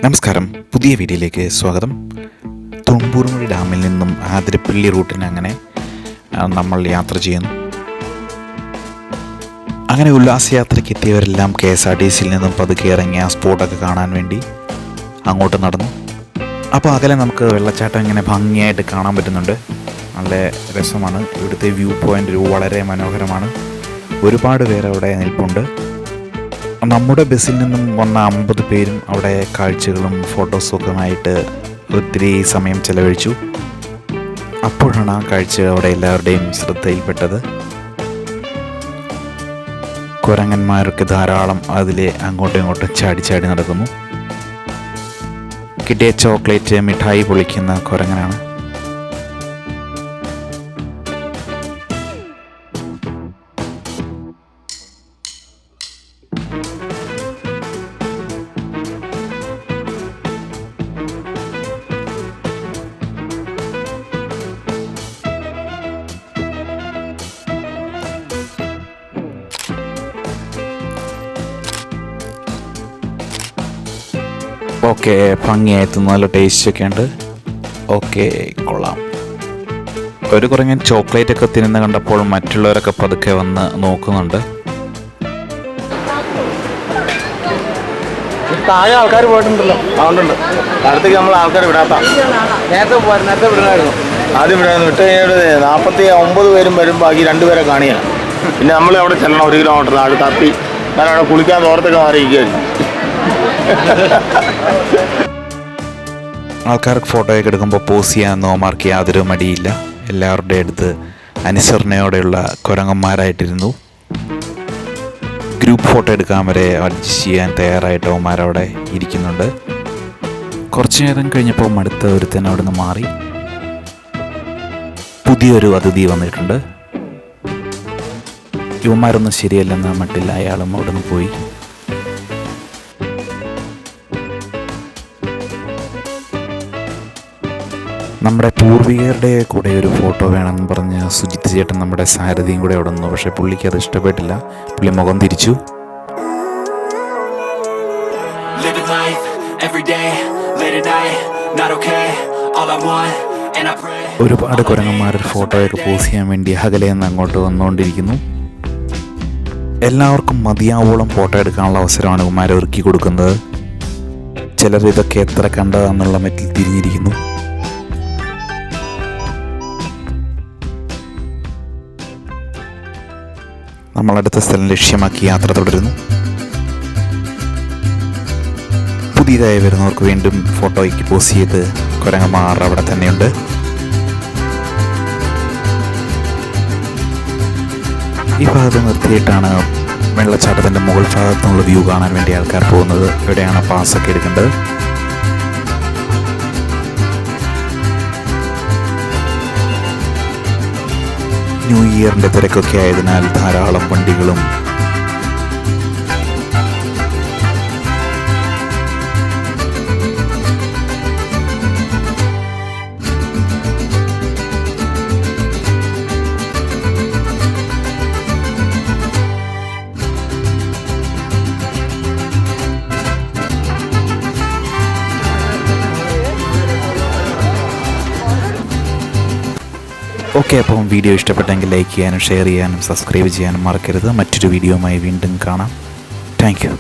നമസ്കാരം, പുതിയ വീഡിയോയിലേക്ക് സ്വാഗതം. തുമ്പൂർമുഴി ഡാമിൽ നിന്നും ആതിരപ്പള്ളി റൂട്ടിന് അങ്ങനെ നമ്മൾ യാത്ര ചെയ്യുന്നു. അങ്ങനെ ഉല്ലാസയാത്രയ്ക്ക് എത്തിയവരെല്ലാം KSRTCയിൽ നിന്നും പതുക്കെ ഇറങ്ങി ആ സ്പോട്ടൊക്കെ കാണാൻ വേണ്ടി അങ്ങോട്ട് നടന്നു. അപ്പോൾ അകലെ നമുക്ക് വെള്ളച്ചാട്ടം ഇങ്ങനെ ഭംഗിയായിട്ട് കാണാൻ പറ്റുന്നുണ്ട്. നല്ല രസമാണ്. ഇവിടുത്തെ വ്യൂ പോയിൻ്റ് വളരെ മനോഹരമാണ്. ഒരുപാട് പേര് അവിടെ നിൽപ്പുണ്ട്. നമ്മുടെ ബസ്സിൽ നിന്നും വന്ന 50 പേരും അവിടെ കാഴ്ചകളും ഫോട്ടോസും ആയിട്ട് ഒത്തിരി സമയം ചെലവഴിച്ചു. അപ്പോഴാണ് ആ കാഴ്ച അവിടെ എല്ലാവരുടെയും ശ്രദ്ധയിൽപ്പെട്ടത്. കുരങ്ങന്മാരൊക്കെ ധാരാളം അതിലെ അങ്ങോട്ടും ഇങ്ങോട്ടും ചാടി നടക്കുന്നു. കിട്ടിയ ചോക്ലേറ്റ് മിഠായി പൊളിക്കുന്ന കുരങ്ങനാണ്. ഓക്കെ, ഭംഗിയായിട്ട് നല്ല ടേസ്റ്റൊക്കെ ഉണ്ട്. ഓക്കെ, കൊള്ളാം. ഒരു കുരങ്ങൻ ചോക്ലേറ്റ് ഒക്കെ തിന്നുന്ന കണ്ടപ്പോൾ മറ്റുള്ളവരൊക്കെ പതുക്കെ വന്ന് നോക്കുന്നുണ്ട്. താഴെ ആൾക്കാർ പോയിട്ടുണ്ടല്ലോ, അതുകൊണ്ടുണ്ട്. അടുത്തേക്ക് നമ്മൾ ആൾക്കാർ വിടാത്ത നേരത്തെ വിടണമായിരുന്നു. ആദ്യം വിടായിരുന്നു. വിട്ട് കഴിഞ്ഞാൽ 49 പേരും വരും, ബാക്കി 2 പേരെ കാണിയാണ്. പിന്നെ നമ്മൾ അവിടെ ചെല്ലണം 1 കിലോമീറ്റർ നാട് തപ്പി. ഞാൻ അവിടെ കുളിക്കാൻ തോർത്തൊക്കെ മാറിയിരിക്കുകയായിരുന്നു. ആൾക്കാർക്ക് ഫോട്ടോയൊക്കെ എടുക്കുമ്പോൾ പോസ് ചെയ്യാൻ നോമാർക്ക് യാതൊരു മടിയില്ല. എല്ലാവരുടെ അടുത്ത് അനുസരണയോടെയുള്ള കുരങ്ങന്മാരായിട്ടിരുന്നു. ഗ്രൂപ്പ് ഫോട്ടോ എടുക്കാൻ വരെ അഡ്ജസ്റ്റ് ചെയ്യാൻ തയ്യാറായിട്ട് അവന്മാരവിടെ ഇരിക്കുന്നുണ്ട്. കുറച്ചു നേരം കഴിഞ്ഞപ്പോൾ അടുത്ത ഒരുത്തൻ അവിടെ നിന്ന് മാറി. പുതിയൊരു അതിഥി വന്നിട്ടുണ്ട്. ഇവന്മാരൊന്നും ശരിയല്ലെന്ന മട്ടില്ല. അയാളും അവിടെ നിന്ന് പോയി. നമ്മുടെ പൂർവികരുടെ കൂടെ ഒരു ഫോട്ടോ വേണമെന്ന് പറഞ്ഞ് സുജിത്ത് ചേട്ടൻ നമ്മുടെ സാരഥിയും കൂടെ അവിടെ നിന്നു. പക്ഷേ പുള്ളിക്ക് അത് ഇഷ്ടപ്പെട്ടില്ല. പുള്ളി മുഖം തിരിച്ചു. ഒരുപാട് കുരങ്ങന്മാർ ഫോട്ടോയൊക്കെ പോസ് ചെയ്യാൻ വേണ്ടി അകലെ നിന്ന് അങ്ങോട്ട് വന്നുകൊണ്ടിരിക്കുന്നു. എല്ലാവർക്കും മതിയാവോളം ഫോട്ടോ എടുക്കാനുള്ള അവസരമാണ് കുമാരൻ ഒരുക്കി കൊടുക്കുന്നത്. ചിലർ ഇതൊക്കെ എത്ര കണ്ടതാന്നുള്ള മറ്റിൽ തിരിഞ്ഞിരിക്കുന്നു. നമ്മളടുത്ത സ്ഥലം ലക്ഷ്യമാക്കി യാത്ര തുടരുന്നു. പുതിയതായി വരുന്നവർക്ക് വീണ്ടും ഫോട്ടോയ്ക്ക് പോസ് ചെയ്ത് കുരങ്ങന്മാർ അവിടെ തന്നെയുണ്ട്. ഈ ഭാഗത്ത് നിർത്തിയിട്ടാണ് വെള്ളച്ചാട്ടത്തിൻ്റെ മുകൾ ഭാഗത്തു നിന്നുള്ള വ്യൂ കാണാൻ വേണ്ടി ആൾക്കാർ പോകുന്നത്. ഇവിടെയാണ് പാസ്സൊക്കെ എടുക്കേണ്ടത്. ന്യൂ ഇയറിൻ്റെ തിരക്കൊക്കെ ആയതിനാൽ ധാരാളം വണ്ടികളും ഓക്കെ. അപ്പം വീഡിയോ ഇഷ്ടപ്പെട്ടെങ്കിൽ ലൈക്ക് ചെയ്യാനും ഷെയർ ചെയ്യാനും സബ്സ്ക്രൈബ് ചെയ്യാനും മറക്കരുത്. മറ്റൊരു വീഡിയോയുമായി വീണ്ടും കാണാം. Thank you.